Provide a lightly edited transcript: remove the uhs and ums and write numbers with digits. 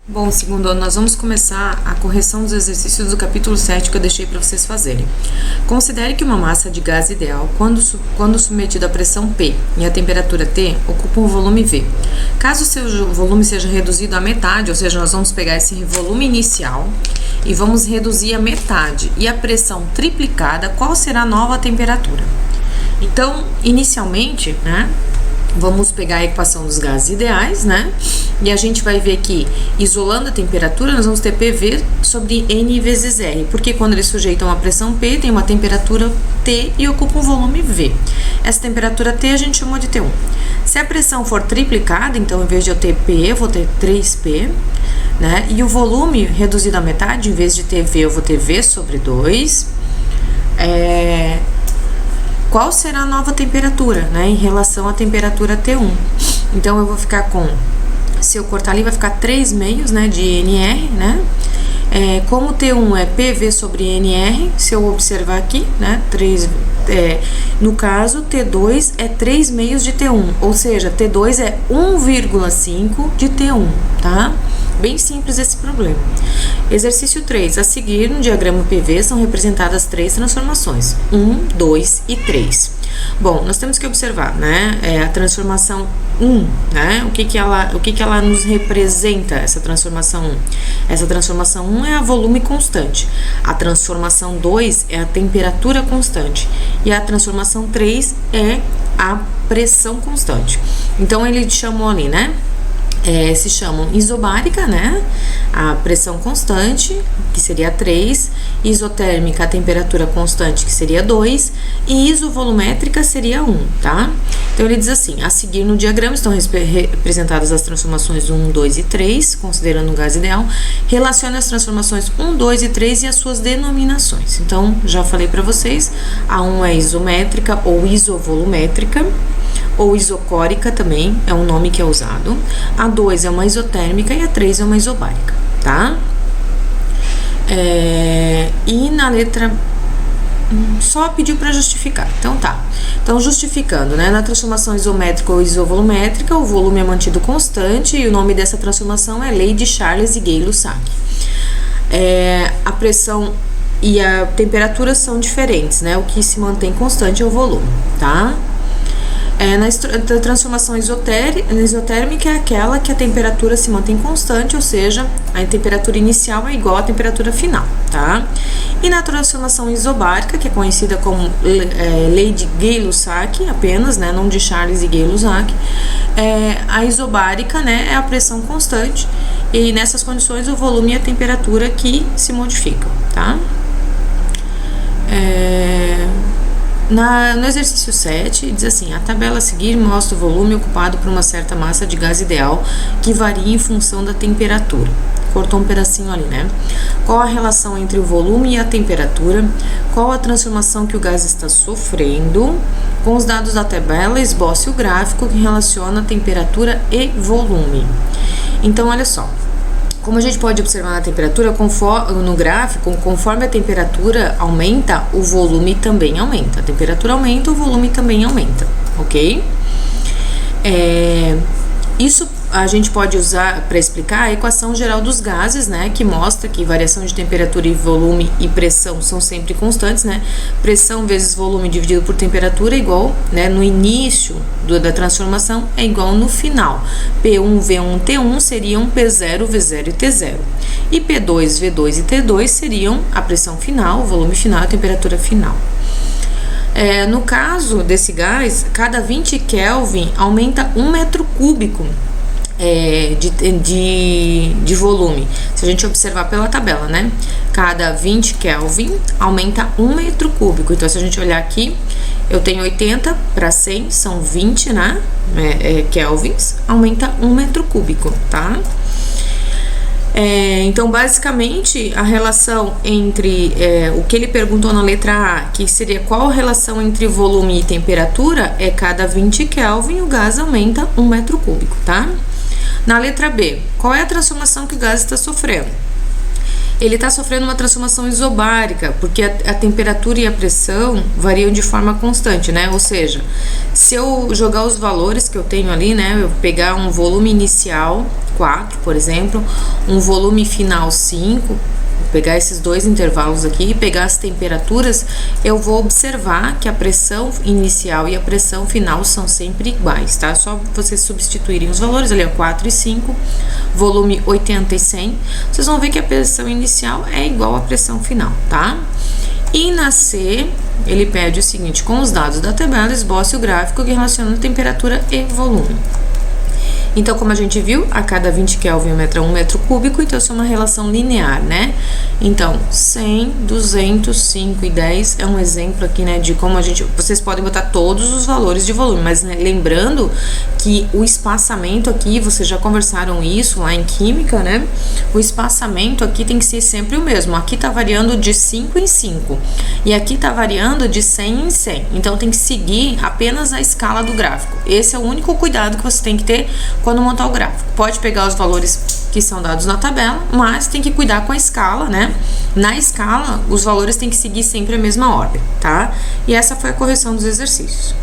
Bom, segundo ano, nós vamos começar a correção dos exercícios do capítulo 7 que eu deixei para vocês fazerem. Considere que uma massa de gás ideal, quando submetida à pressão P e à temperatura T, ocupa um volume V. Caso o seu volume seja reduzido à metade, ou seja, nós vamos pegar esse volume inicial e vamos reduzir a metade, e a pressão triplicada, qual será a nova temperatura? Então, inicialmente, vamos pegar a equação dos gases ideais, E a gente vai ver que, isolando a temperatura, nós vamos ter PV sobre N vezes R, porque quando eles sujeitam a pressão P, tem uma temperatura T e ocupa um volume V. Essa temperatura T a gente chamou de T1. Se a pressão for triplicada, então em vez de eu ter P, eu vou ter 3P, E o volume reduzido à metade, em vez de ter V, eu vou ter V sobre 2. Qual será a nova temperatura, em relação à temperatura T1? Então, eu vou ficar com, se eu cortar ali, vai ficar 3 meios, de NR, como T1 é PV sobre NR, se eu observar aqui, no caso, T2 é 3 meios de T1, ou seja, T2 é 1,5 de T1, tá? Bem simples esse problema. Exercício 3. A seguir, no diagrama PV, são representadas 3 transformações. 1, 2 e 3. Bom, nós temos que observar, a transformação 1, O que ela nos representa, essa transformação 1? Essa transformação 1 é a volume constante. A transformação 2 é a temperatura constante. E a transformação 3 é a pressão constante. Então, ele chamou ali, se chamam isobárica, a pressão constante, que seria 3, isotérmica, a temperatura constante, que seria 2, e isovolumétrica seria 1, tá? Então, ele diz assim, a seguir no diagrama estão representadas as transformações 1, 2 e 3, considerando o gás ideal, relacione as transformações 1, 2 e 3 e as suas denominações. Então, já falei para vocês, a 1 é isométrica ou isovolumétrica, ou isocórica também, é um nome que é usado. A 2 é uma isotérmica e a 3 é uma isobárica, tá? E na letra... Só pediu para justificar, então tá. Então, justificando, na transformação isométrica ou isovolumétrica, o volume é mantido constante e o nome dessa transformação é Lei de Charles e Gay-Lussac. A pressão e a temperatura são diferentes, O que se mantém constante é o volume, tá? Na transformação isotérmica é aquela que a temperatura se mantém constante, ou seja, a temperatura inicial é igual à temperatura final, tá? E na transformação isobárica, que é conhecida como lei de Gay-Lussac apenas, não de Charles e Gay-Lussac, a isobárica, é a pressão constante, e nessas condições o volume e a temperatura que se modificam, tá? No exercício 7, diz assim, a tabela a seguir mostra o volume ocupado por uma certa massa de gás ideal que varia em função da temperatura. Cortou um pedacinho ali, Qual a relação entre o volume e a temperatura? Qual a transformação que o gás está sofrendo? Com os dados da tabela, esboce o gráfico que relaciona a temperatura e volume. Então, olha só. Como a gente pode observar na temperatura, no gráfico, conforme a temperatura aumenta, o volume também aumenta. A temperatura aumenta, o volume também aumenta, ok? Isso a gente pode usar para explicar a equação geral dos gases, que mostra que variação de temperatura e volume e pressão são sempre constantes, Pressão vezes volume dividido por temperatura é igual, no início da transformação é igual no final. P1, V1, T1 seriam P0, V0 e T0. E P2, V2 e T2 seriam a pressão final, o volume final e a temperatura final. No caso desse gás, cada 20 Kelvin aumenta 1 metro cúbico de volume. Se a gente observar pela tabela, Cada 20 Kelvin aumenta 1 metro cúbico. Então, se a gente olhar aqui, eu tenho 80 para 100, são 20, Kelvins, aumenta 1 metro cúbico, tá? Então, basicamente, a relação entre o que ele perguntou na letra A, que seria qual a relação entre volume e temperatura, é cada 20 Kelvin o gás aumenta 1 metro cúbico, tá? Na letra B, qual é a transformação que o gás está sofrendo? ele está sofrendo uma transformação isobárica, porque a temperatura e a pressão variam de forma constante, né? Ou seja, se eu jogar os valores que eu tenho ali, né? Eu pegar um volume inicial 4, por exemplo, um volume final 5, pegar esses dois intervalos aqui e pegar as temperaturas, eu vou observar que a pressão inicial e a pressão final são sempre iguais, tá? Só vocês substituírem os valores ali, 4 e 5, volume 80 e 100, vocês vão ver que a pressão inicial é igual à pressão final, tá? E na C, ele pede o seguinte: com os dados da tabela, esboce o gráfico que relaciona temperatura e volume. Então, como a gente viu, a cada 20 Kelvin é 1 metro cúbico, então isso é uma relação linear, né? Então, 100, 200, 5 e 10 é um exemplo aqui, né, de como vocês podem botar todos os valores de volume, mas né, lembrando que o espaçamento aqui, vocês já conversaram isso lá em química, né? O espaçamento aqui tem que ser sempre o mesmo. Aqui tá variando de 5 em 5 e aqui tá variando de 100 em 100. Então, tem que seguir apenas a escala do gráfico. Esse é o único cuidado que você tem que ter quando montar o gráfico. Pode pegar os valores que são dados na tabela, mas tem que cuidar com a escala, né? Na escala, os valores têm que seguir sempre a mesma ordem, tá? E essa foi a correção dos exercícios.